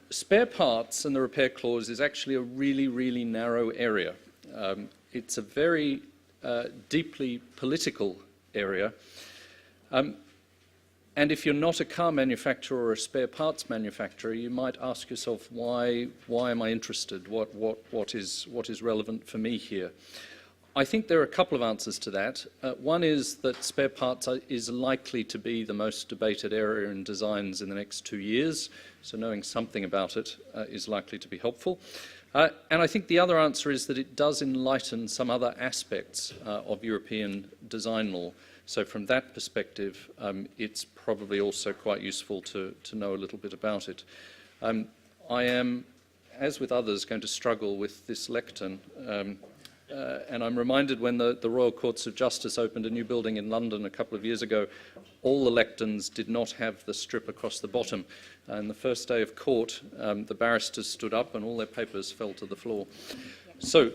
spare parts and the repair clause is actually a really, really narrow area. It's a very deeply political area. And if you're not a car manufacturer or a spare parts manufacturer, you might ask yourself, why am I interested? What is relevant for me here? I think there are a couple of answers to that. One is that spare parts is likely to be the most debated area in designs in the next 2 years, so knowing something about it is likely to be helpful. And I think the other answer is that it does enlighten some other aspects of European design law. So from that perspective, it's probably also quite useful to know a little bit about it. I am, as with others, going to struggle with this lectern. And I'm reminded when the Royal Courts of Justice opened a new building in London a couple of years ago, all the lecterns did not have the strip across the bottom. And the first day of court, the barristers stood up and all their papers fell to the floor. So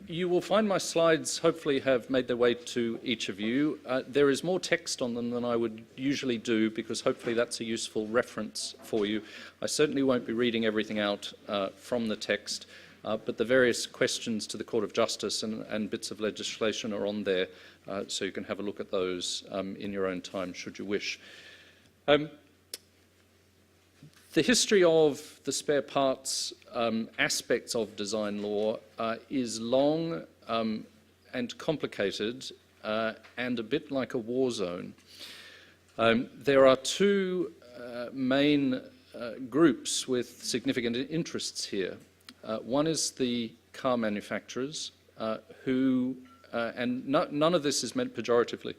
you will find my slides hopefully have made their way to each of you. There is more text on them than I would usually do because hopefully that's a useful reference for you. I certainly won't be reading everything out from the text. But the various questions to the Court of Justice and bits of legislation are on there, so you can have a look at those in your own time, should you wish. The history of the spare parts aspects of design law is long and complicated and a bit like a war zone. There are two main groups with significant interests here. One is the car manufacturers who, and none of this is meant pejoratively,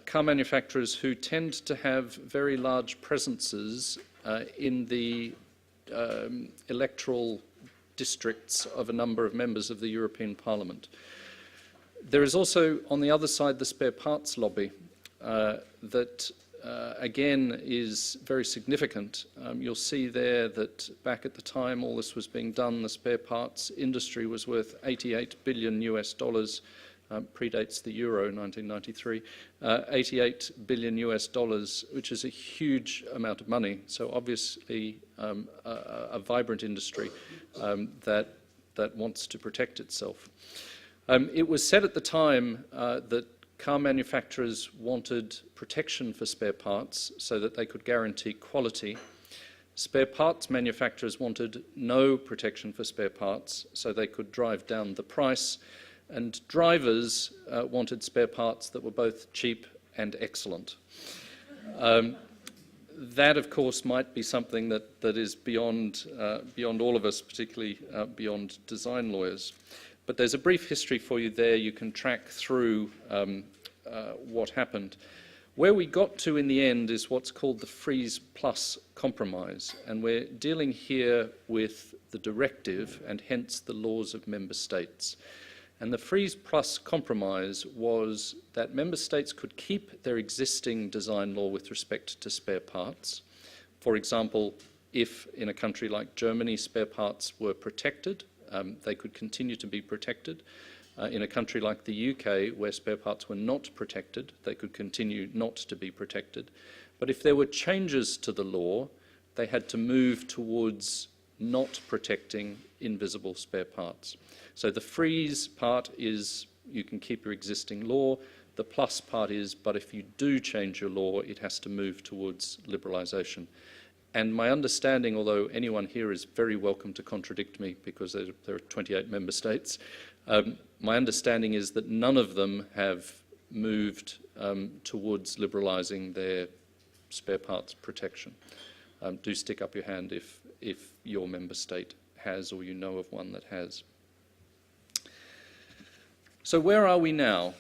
car manufacturers who tend to have very large presences in the electoral districts of a number of members of the European Parliament. There is also, on the other side, the spare parts lobby that again is very significant. You'll see there that back at the time all this was being done, the spare parts industry was worth $88 billion US, predates the euro, 1993, $88 billion US, which is a huge amount of money. So obviously a vibrant industry that wants to protect itself. It was said at the time that car manufacturers wanted protection for spare parts so that they could guarantee quality. Spare parts manufacturers wanted no protection for spare parts so they could drive down the price. And drivers wanted spare parts that were both cheap and excellent. That, of course, might be something that is beyond all of us, particularly beyond design lawyers. But there's a brief history for you there. You can track through what happened. Where we got to in the end is what's called the Freeze Plus compromise. And we're dealing here with the directive and hence the laws of member states. And the Freeze Plus compromise was that member states could keep their existing design law with respect to spare parts. For example, if in a country like Germany spare parts were protected, they could continue to be protected. In a country like the UK, where spare parts were not protected, they could continue not to be protected. But if there were changes to the law, they had to move towards not protecting invisible spare parts. So the freeze part is you can keep your existing law. The plus part is, but if you do change your law, it has to move towards liberalisation. And my understanding, although anyone here is very welcome to contradict me because there are 28 member states, my understanding is that none of them have moved towards liberalising their spare parts protection. Do stick up your hand if your member state has or you know of one that has. So where are we now?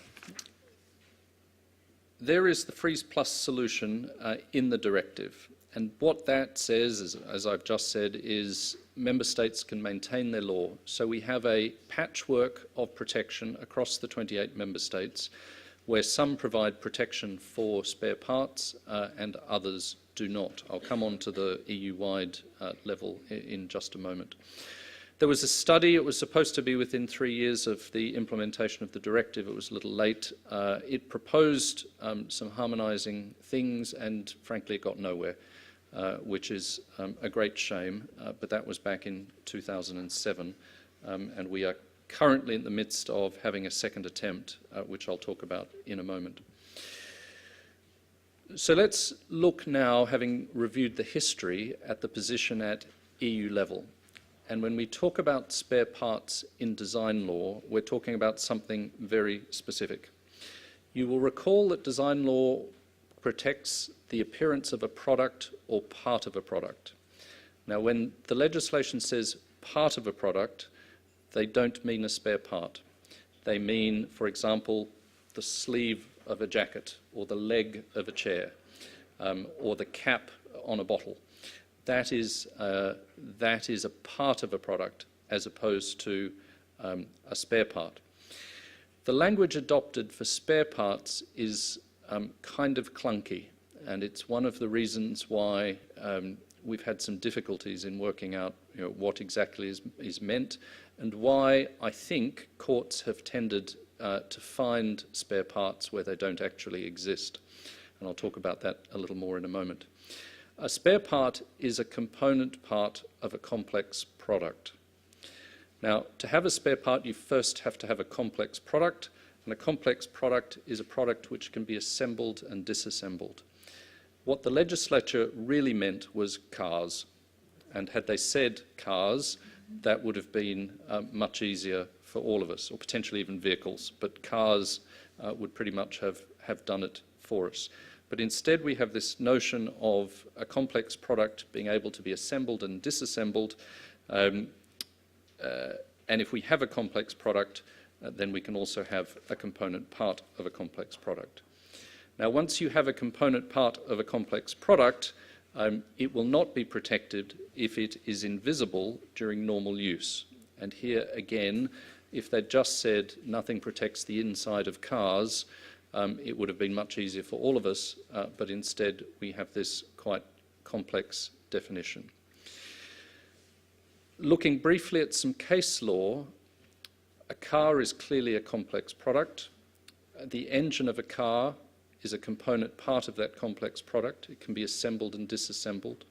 There is the Freeze Plus solution in the directive. And what that says, as I've just said, is member states can maintain their law. So we have a patchwork of protection across the 28 member states, where some provide protection for spare parts and others do not. I'll come on to the EU-wide level in just a moment. There was a study. It was supposed to be within 3 years of the implementation of the directive. It was a little late. It proposed some harmonising things, and frankly, it got nowhere. which is a great shame, but that was back in 2007, and we are currently in the midst of having a second attempt, which I'll talk about in a moment. So let's look now, having reviewed the history, at the position at EU level. And when we talk about spare parts in design law, we're talking about something very specific. You will recall that design law protects the appearance of a product or part of a product. Now, when the legislation says part of a product, they don't mean a spare part. They mean, for example, the sleeve of a jacket or the leg of a chair or the cap on a bottle. That is a part of a product as opposed to a spare part. The language adopted for spare parts is kind of clunky, and it's one of the reasons why we've had some difficulties in working out what exactly is meant, and why I think courts have tended to find spare parts where they don't actually exist. And I'll talk about that a little more in a moment. A spare part is a component part of a complex product. Now, to have a spare part, you first have to have a complex product, and a complex product is a product which can be assembled and disassembled. What the legislature really meant was cars, and had they said cars, that would have been much easier for all of us, or potentially even vehicles, but cars would pretty much have done it for us. But instead we have this notion of a complex product being able to be assembled and disassembled, and if we have a complex product, then we can also have a component part of a complex product. Now, once you have a component part of a complex product, it will not be protected if it is invisible during normal use. And here again, if they'd just said nothing protects the inside of cars, it would have been much easier for all of us, but instead we have this quite complex definition. Looking briefly at some case law, a car is clearly a complex product. The engine of a car is a component part of that complex product. It can be assembled and disassembled.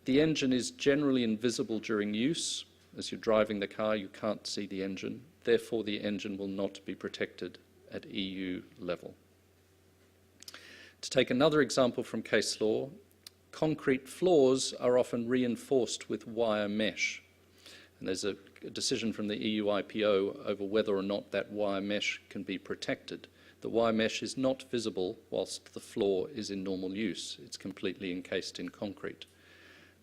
The engine is generally invisible during use. As you're driving the car, you can't see the engine. Therefore, the engine will not be protected at EU level. To take another example from case law, concrete floors are often reinforced with wire mesh. And there's a decision from the EU IPO over whether or not that wire mesh can be protected. The wire mesh is not visible whilst the floor is in normal use. It's completely encased in concrete.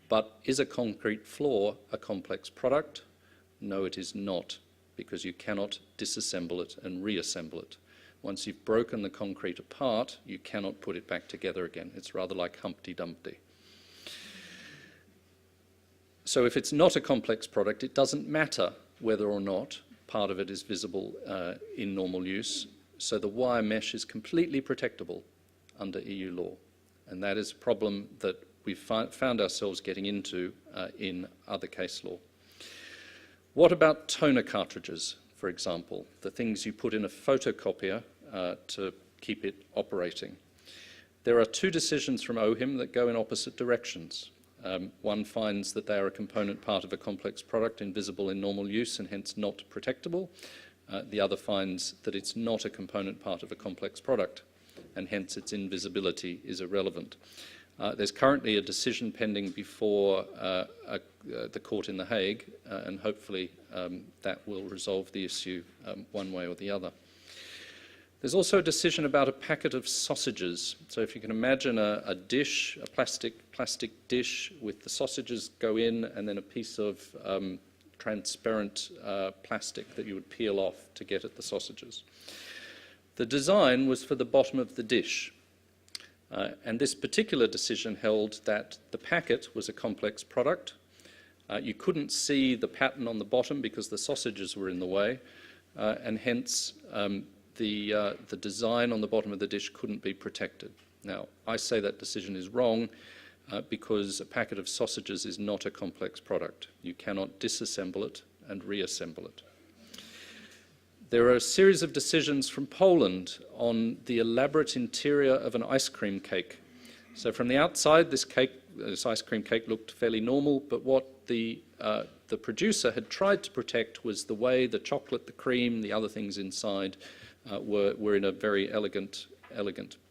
But is a concrete floor a complex product? No, it is not, because you cannot disassemble it and reassemble it. Once you've broken the concrete apart, you cannot put it back together again. It's rather like Humpty Dumpty. So if it's not a complex product, it doesn't matter whether or not part of it is visible in normal use. So the wire mesh is completely protectable under EU law. And that is a problem that we've found ourselves getting into in other case law. What about toner cartridges, for example, the things you put in a photocopier to keep it operating? There are two decisions from OHIM that go in opposite directions. One finds that they are a component part of a complex product, invisible in normal use and hence not protectable. The other finds that it's not a component part of a complex product and hence its invisibility is irrelevant. There's currently a decision pending before the court in The Hague, and hopefully that will resolve the issue one way or the other. There's also a decision about a packet of sausages. So if you can imagine a dish, a plastic dish with the sausages go in and then a piece of transparent plastic that you would peel off to get at the sausages. The design was for the bottom of the dish. And this particular decision held that the packet was a complex product. You couldn't see the pattern on the bottom because the sausages were in the way, and hence the design on the bottom of the dish couldn't be protected. Now, I say that decision is wrong because a packet of sausages is not a complex product. You cannot disassemble it and reassemble it. There are a series of decisions from Poland on the elaborate interior of an ice cream cake. So from the outside, this ice cream cake looked fairly normal, but what the producer had tried to protect was the way the chocolate, the cream, the other things inside were in a very elegant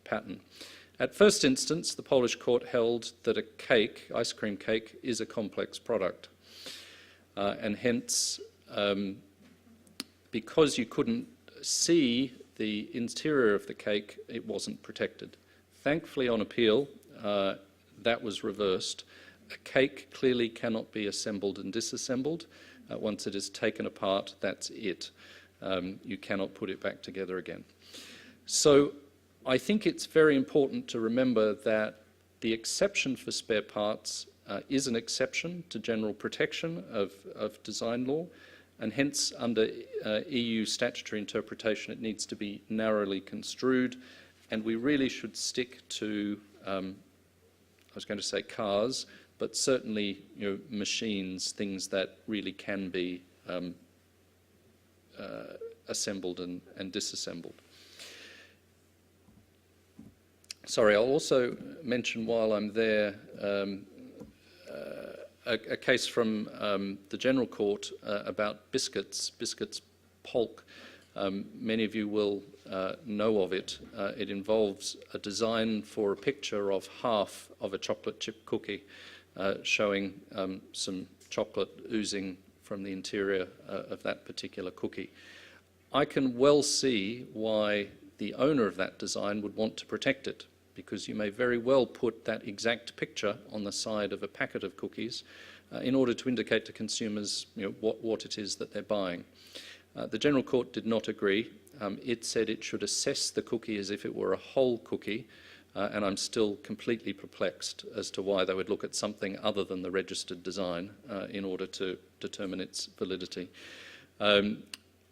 pattern. At first instance, the Polish court held that a cake, ice cream cake, is a complex product. And hence, because you couldn't see the interior of the cake, it wasn't protected. Thankfully, on appeal, that was reversed. A cake clearly cannot be assembled and disassembled. Once it is taken apart, that's it. You cannot put it back together again. So I think it's very important to remember that the exception for spare parts is an exception to general protection of design law, and hence under EU statutory interpretation it needs to be narrowly construed, and we really should stick to, I was going to say cars, but certainly machines, things that really can be assembled and disassembled. Sorry, I'll also mention while I'm there a case from the General Court about biscuits polk. Many of you will know of it. It involves a design for a picture of half of a chocolate chip cookie showing some chocolate oozing from the interior of that particular cookie. I can well see why the owner of that design would want to protect it, because you may very well put that exact picture on the side of a packet of cookies in order to indicate to consumers what it is that they're buying. The General Court did not agree. It said it should assess the cookie as if it were a whole cookie, and I'm still completely perplexed as to why they would look at something other than the registered design in order to determine its validity.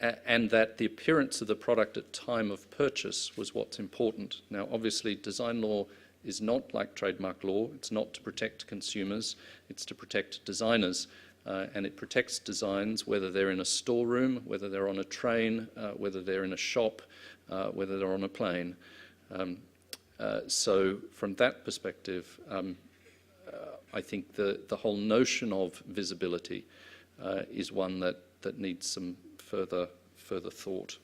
And that the appearance of the product at time of purchase was what's important. Now, obviously, design law is not like trademark law. It's not to protect consumers. It's to protect designers. And it protects designs, whether they're in a storeroom, whether they're on a train, whether they're in a shop, whether they're on a plane. So from that perspective, I think the whole notion of visibility is one that needs some further thought.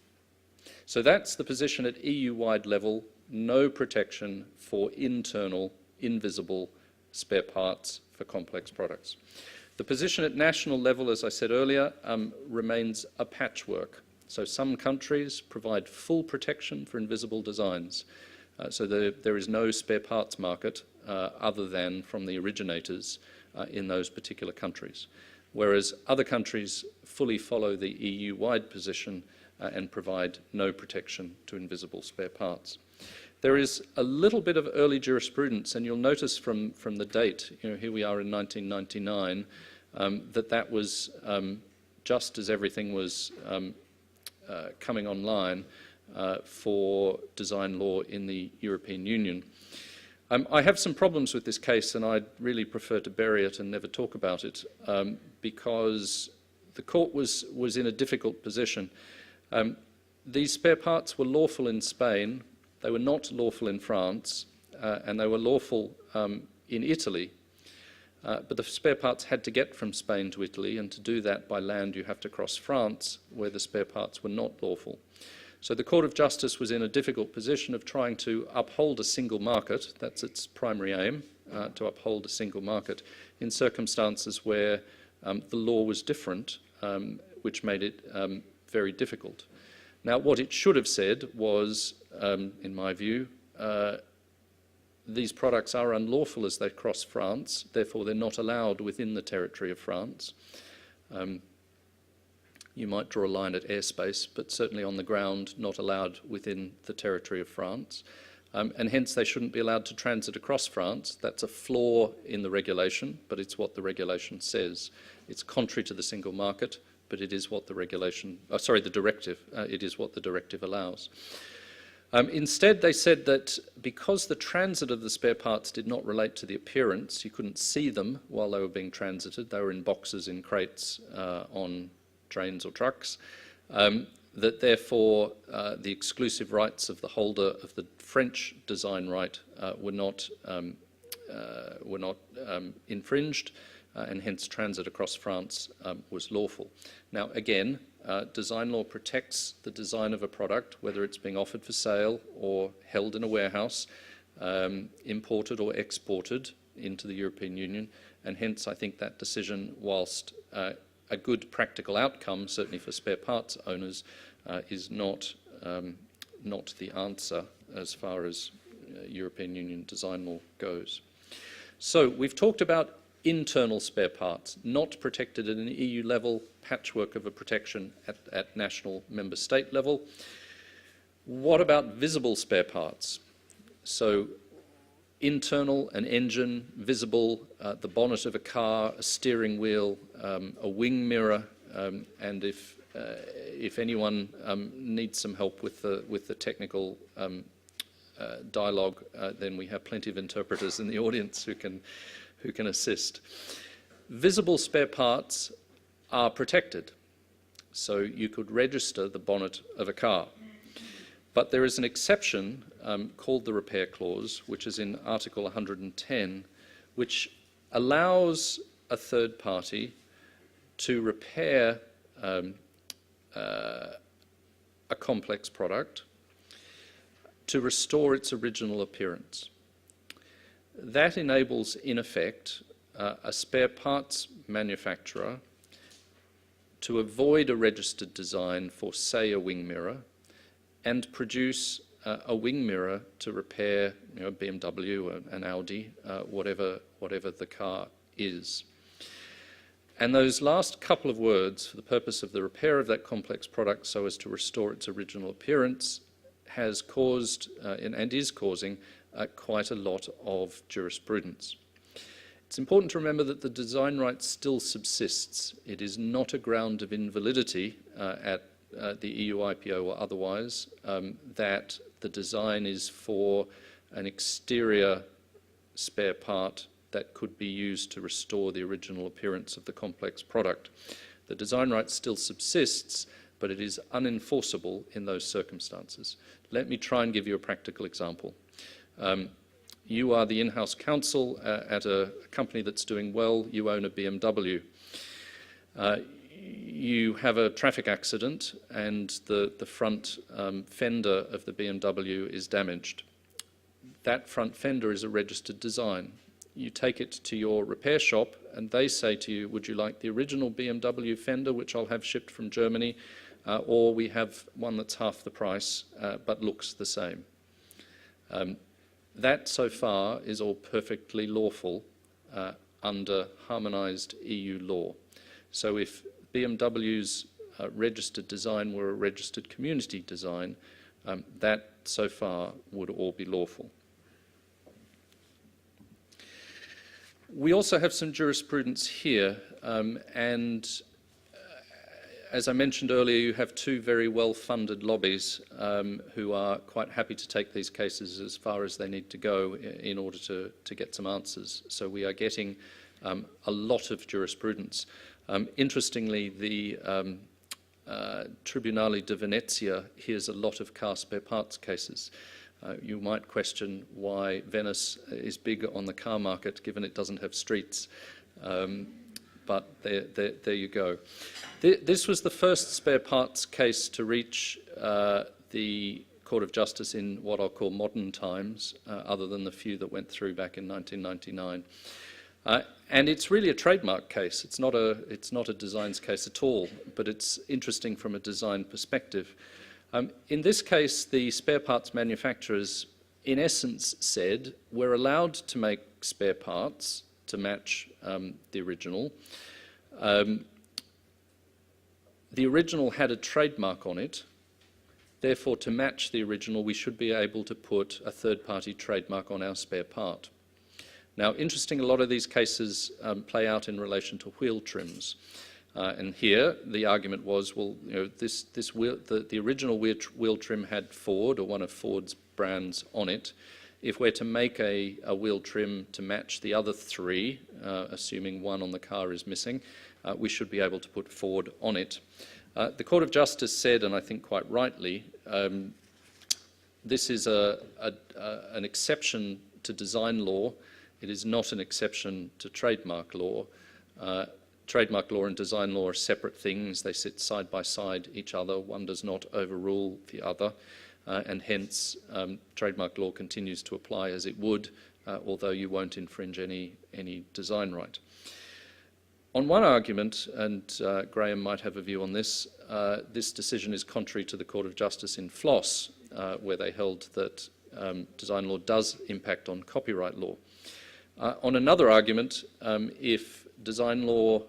So that's the position at EU-wide level: no protection for internal, invisible spare parts for complex products. The position at national level, as I said earlier, remains a patchwork. So some countries provide full protection for invisible designs. So there is no spare parts market other than from the originators in those particular countries, whereas other countries fully follow the EU-wide position and provide no protection to invisible spare parts. There is a little bit of early jurisprudence, and you'll notice from the date, here we are in 1999, that was just as everything was coming online for design law in the European Union. I have some problems with this case, and I'd really prefer to bury it and never talk about it, because the court was in a difficult position. These spare parts were lawful in Spain, they were not lawful in France, and they were lawful in Italy. But the spare parts had to get from Spain to Italy, and to do that by land you have to cross France, where the spare parts were not lawful. So the Court of Justice was in a difficult position of trying to uphold a single market. That's its primary aim, to uphold a single market in circumstances where the law was different, which made it very difficult. Now, what it should have said was, in my view, these products are unlawful as they cross France, therefore they're not allowed within the territory of France. You might draw a line at airspace, but certainly on the ground, not allowed within the territory of France. And hence they shouldn't be allowed to transit across France. That's a flaw in the regulation, but it's what the regulation says. It's contrary to the single market, but it is what the regulation, the directive, it is what the directive allows. Instead, they said that because the transit of the spare parts did not relate to the appearance, you couldn't see them while they were being transited, they were in boxes, in crates, on trains or trucks, that therefore the exclusive rights of the holder of the French design right were not infringed, and hence transit across France was lawful. Now again, design law protects the design of a product, whether it's being offered for sale or held in a warehouse, imported or exported into the European Union, and hence I think that decision, whilst a good practical outcome, certainly for spare parts owners, is not the answer as far as European Union design law goes. So we've talked about internal spare parts, not protected at an EU level, patchwork of a protection at national member state level. What about visible spare parts? So internal, an engine, visible, the bonnet of a car, a steering wheel, a wing mirror, and if anyone needs some help with the technical dialogue, then we have plenty of interpreters in the audience who can assist. Visible spare parts are protected, so you could register the bonnet of a car. But there is an exception called the repair clause, which is in Article 110, which allows a third party to repair a complex product to restore its original appearance. That enables, in effect, a spare parts manufacturer to avoid a registered design for, say, a wing mirror, and produce a wing mirror to repair, a BMW, an Audi, whatever the car is. And those last couple of words, for the purpose of the repair of that complex product so as to restore its original appearance, has caused and is causing quite a lot of jurisprudence. It's important to remember that the design right still subsists. It is not a ground of invalidity at the EU IPO or otherwise, that the design is for an exterior spare part that could be used to restore the original appearance of the complex product. The design right still subsists, but it is unenforceable in those circumstances. Let me try and give you a practical example. You are the in-house counsel at a company that's doing well. You own a BMW. You have a traffic accident and the front fender of the BMW is damaged. That front fender is a registered design. You take it to your repair shop and they say to you, would you like the original BMW fender, which I'll have shipped from Germany, or we have one that's half the price but looks the same. That so far is all perfectly lawful under harmonised EU law. So if BMW's registered design were a registered community design, that so far would all be lawful. We also have some jurisprudence here, and as I mentioned earlier, you have two very well-funded lobbies who are quite happy to take these cases as far as they need to go in order to get some answers. So we are getting a lot of jurisprudence. Interestingly, the Tribunale di Venezia hears a lot of car spare parts cases. You might question why Venice is big on the car market, given it doesn't have streets. But there you go. This was the first spare parts case to reach the Court of Justice in what I'll call modern times, other than the few that went through back in 1999. And it's really a trademark case. It's not a designs case at all, but it's interesting from a design perspective. In this case, the spare parts manufacturers, in essence, said we're allowed to make spare parts to match the original. The original had a trademark on it. Therefore, to match the original, we should be able to put a third-party trademark on our spare part. Now, interesting, a lot of these cases play out in relation to wheel trims. And here, the argument was, well, the original wheel trim had Ford, or one of Ford's brands, on it. If we're to make a wheel trim to match the other three, assuming one on the car is missing, we should be able to put Ford on it. The Court of Justice said, and I think quite rightly, this is an exception to design law. It is not an exception to trademark law. Trademark law and design law are separate things. They sit side by side each other. One does not overrule the other, and hence trademark law continues to apply as it would, although you won't infringe any design right. On one argument, and Graham might have a view on this, this decision is contrary to the Court of Justice in Floss, where they held that design law does impact on copyright law. On another argument, if design law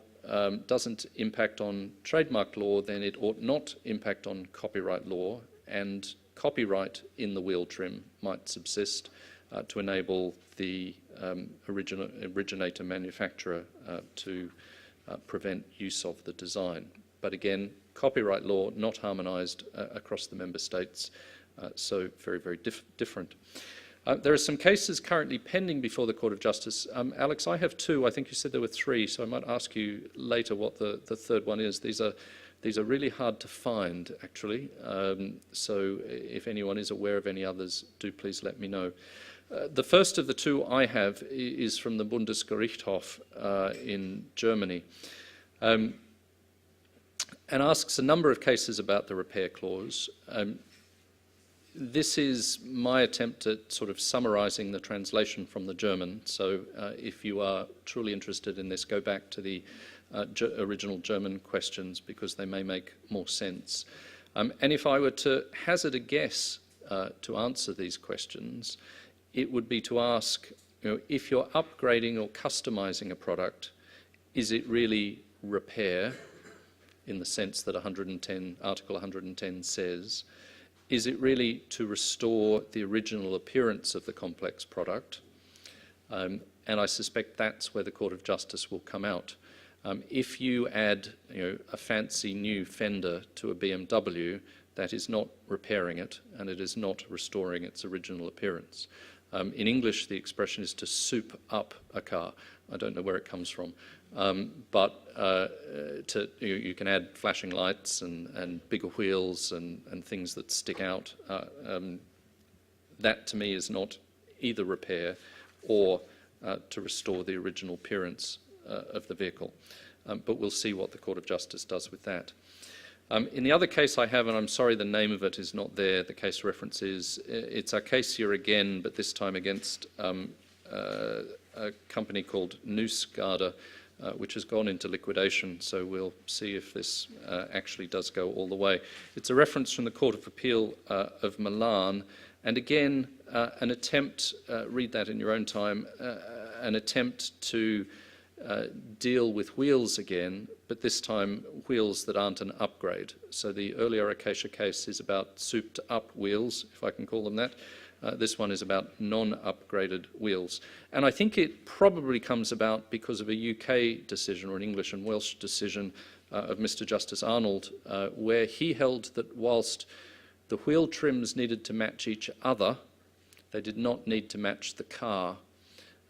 doesn't impact on trademark law, then it ought not impact on copyright law, and copyright in the wheel trim might subsist to enable the originator manufacturer to prevent use of the design. But again, copyright law not harmonised across the member states, so very, very different. There are some cases currently pending before the Court of Justice. Alex, I have two. I think you said there were three, so I might ask you later what the third one is. These are really hard to find, actually. So if anyone is aware of any others, do please let me know. The first of the two I have is from the Bundesgerichtshof in Germany, and asks a number of cases about the repair clause. This is my attempt at sort of summarising the translation from the German, so if you are truly interested in this, go back to the original German questions, because they may make more sense. And if I were to hazard a guess to answer these questions, it would be to ask, if you're upgrading or customising a product, is it really repair in the sense that Article 110 says? Is it really to restore the original appearance of the complex product? And I suspect that's where the Court of Justice will come out. If you add a fancy new fender to a BMW, that is not repairing it, and it is not restoring its original appearance. In English, the expression is to soup up a car. I don't know where it comes from. But you can add flashing lights and bigger wheels and things that stick out. That, to me, is not either repair or to restore the original appearance of the vehicle. But we'll see what the Court of Justice does with that. In the other case I have, and I'm sorry the name of it is not there, the case reference is, it's our case here again, but this time against a company called Newsgarda, which has gone into liquidation, so we'll see if this actually does go all the way. It's a reference from the Court of Appeal of Milan, and again, an attempt, read that in your own time, an attempt to deal with wheels again, but this time wheels that aren't an upgrade. So the earlier Acacia case is about souped up wheels, if I can call them that. This one is about non-upgraded wheels. And I think it probably comes about because of a UK decision, or an English and Welsh decision of Mr. Justice Arnold, where he held that whilst the wheel trims needed to match each other, they did not need to match the car.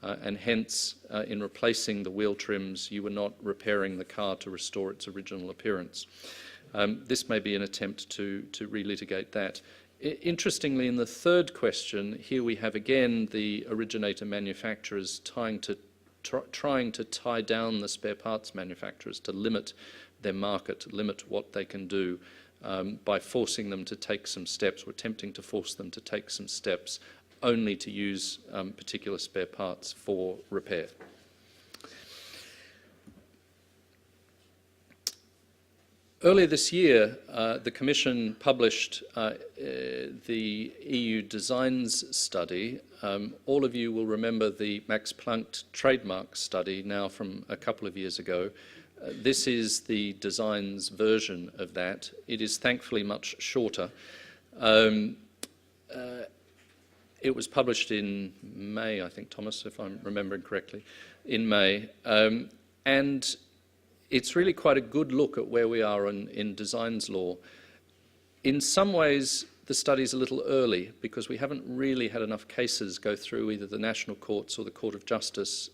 And hence, in replacing the wheel trims, you were not repairing the car to restore its original appearance. This may be an attempt to relitigate that. Interestingly, in the third question, here we have again the originator manufacturers trying to tie down the spare parts manufacturers to limit their market, limit what they can do by forcing them to take some steps, or attempting to force them to take some steps only to use particular spare parts for repair. Earlier this year, the Commission published the EU Designs Study. All of you will remember the Max Planck trademark study now from a couple of years ago. This is the Designs version of that. It is thankfully much shorter. It was published in May, I think, Thomas, if I'm remembering correctly, in May. And it's really quite a good look at where we are in designs law. In some ways, the study's a little early because we haven't really had enough cases go through either the national courts or the Court of Justice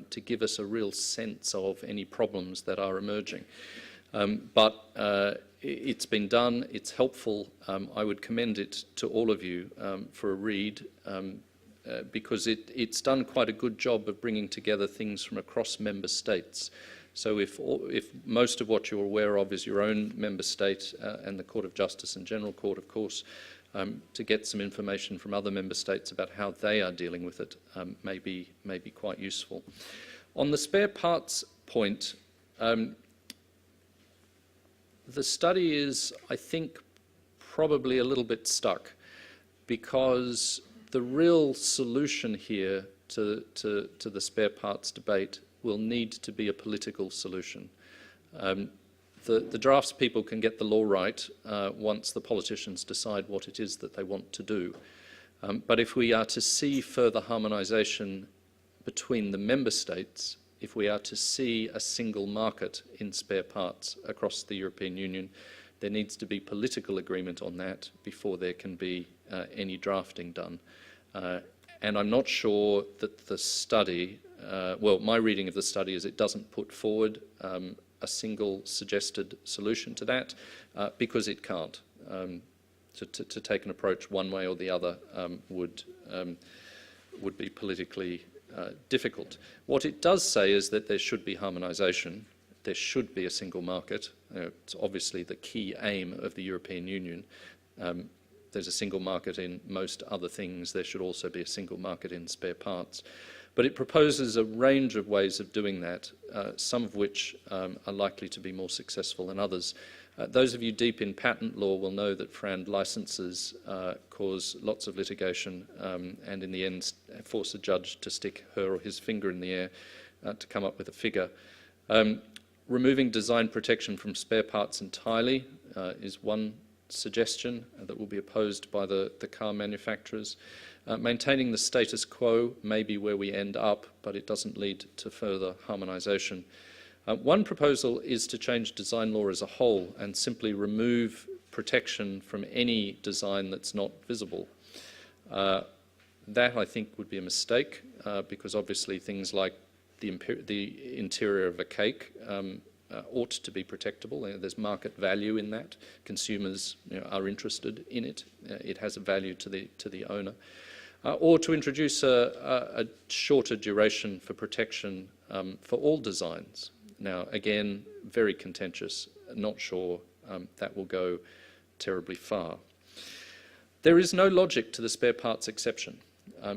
to give us a real sense of any problems that are emerging. But It's been done, it's helpful. I would commend it to all of you for a read, because it's done quite a good job of bringing together things from across member states. So if most of what you're aware of is your own member state and the Court of Justice and General Court, of course, to get some information from other member states about how they are dealing with it may be quite useful. On the spare parts point, the study is, I think, probably a little bit stuck, because the real solution here to the spare parts debate will need to be a political solution. The drafts people can get the law right once the politicians decide what it is that they want to do. But if we are to see further harmonisation between the member states, if we are to see a single market in spare parts across the European Union, there needs to be political agreement on that before there can be any drafting done. And I'm not sure that the study, well, my reading of the study is it doesn't put forward a single suggested solution to that, because it can't. To take an approach one way or the other would be politically difficult. What it does say is that there should be harmonisation, there should be a single market. It's obviously the key aim of the European Union. There's a single market in most other things, there should also be a single market in spare parts. But it proposes a range of ways of doing that, some of which are likely to be more successful than others. Those of you deep in patent law will know that FRAND licenses cause lots of litigation and in the end force a judge to stick her or his finger in the air to come up with a figure. Removing design protection from spare parts entirely is one suggestion that will be opposed by the car manufacturers. Maintaining the status quo may be where we end up, but it doesn't lead to further harmonisation. One proposal is to change design law as a whole and simply remove protection from any design that's not visible. That, I think, would be a mistake, because obviously things like the interior of a cake ought to be protectable. There's market value in that. Consumers are interested in it. It has a value to the owner. Or to introduce a shorter duration for protection for all designs. Now, again, very contentious. Not sure that will go terribly far. There is no logic to the spare parts exception.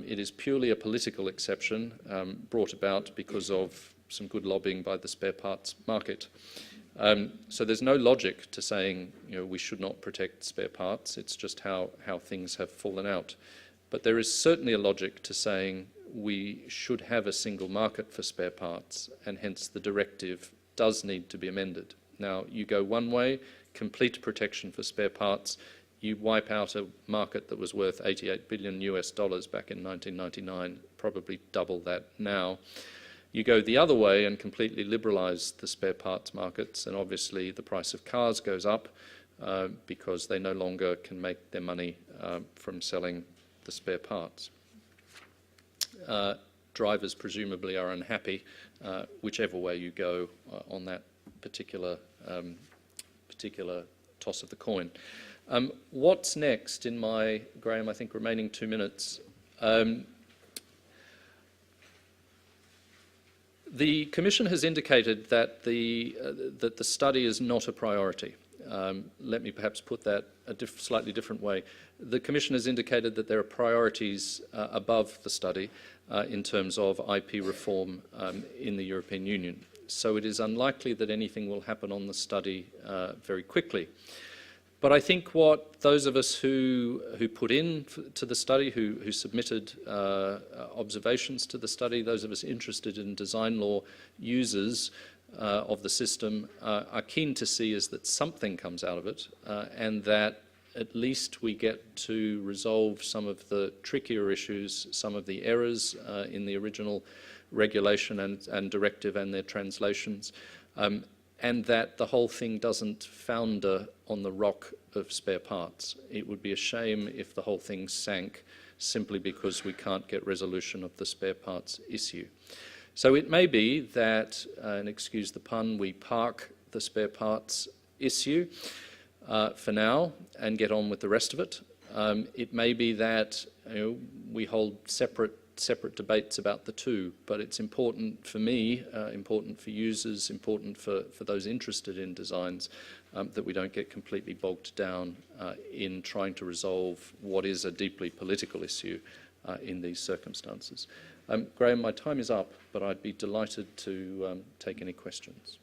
It is purely a political exception brought about because of some good lobbying by the spare parts market. So there's no logic to saying we should not protect spare parts. It's just how things have fallen out. But there is certainly a logic to saying we should have a single market for spare parts, and hence the directive does need to be amended. Now, you go one way, complete protection for spare parts, you wipe out a market that was worth $88 billion back in 1999, probably double that now. You go the other way and completely liberalise the spare parts markets, and obviously the price of cars goes up because they no longer can make their money from selling the spare parts. Drivers presumably are unhappy whichever way you go on that particular toss of the coin. What's next in my, Graham, I think remaining 2 minutes? The Commission has indicated that the study is not a priority. Let me perhaps put that a slightly different way. The Commission has indicated that there are priorities above the study in terms of IP reform in the European Union. So it is unlikely that anything will happen on the study very quickly. But I think what those of us who put in to the study, who submitted observations to the study, those of us interested in design law, users of the system, are keen to see is that something comes out of it and that at least we get to resolve some of the trickier issues, some of the errors in the original regulation and directive and their translations, and that the whole thing doesn't founder on the rock of spare parts. It would be a shame if the whole thing sank simply because we can't get resolution of the spare parts issue. So it may be that, and excuse the pun, we park the spare parts issue. for now and get on with the rest of it. It may be that we hold separate debates about the two, but it's important for me, important for users, important for those interested in designs, that we don't get completely bogged down in trying to resolve what is a deeply political issue in these circumstances. Graham, my time is up, but I'd be delighted to take any questions.